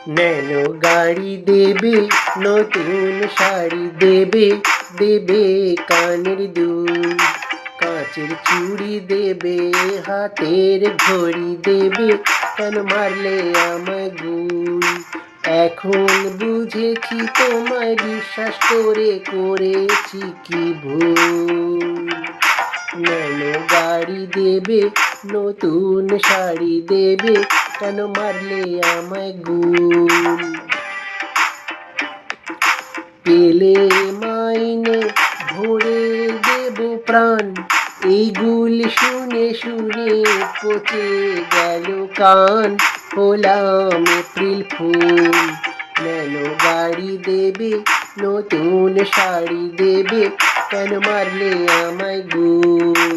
Nano গাড়ি দেবে, নতুন শাড়ি দেবে, দেবে কানের দুল, কাঁচের চুড়ি দেবে, হাতের ঘড়ি দেবে, কেন মারলে আমায় গুল? এখন বুঝেছি তোমায় বিশ্বাস করে করেছি কি ভুল। ন্যানো গাড়ি দেবে, নতুন শাড়ি দেবে, কেন মারলে আমায় গুল? পেলে মাইনে ভরে দেব প্রাণ, এইগুল শুনে শুনে পচে গেল কান, হলাম এপ্রিল ফুল। ন্যানো গাড়ি দেবে, নতুন শাড়ি দেবে, কেন মারলে আমায় গুল?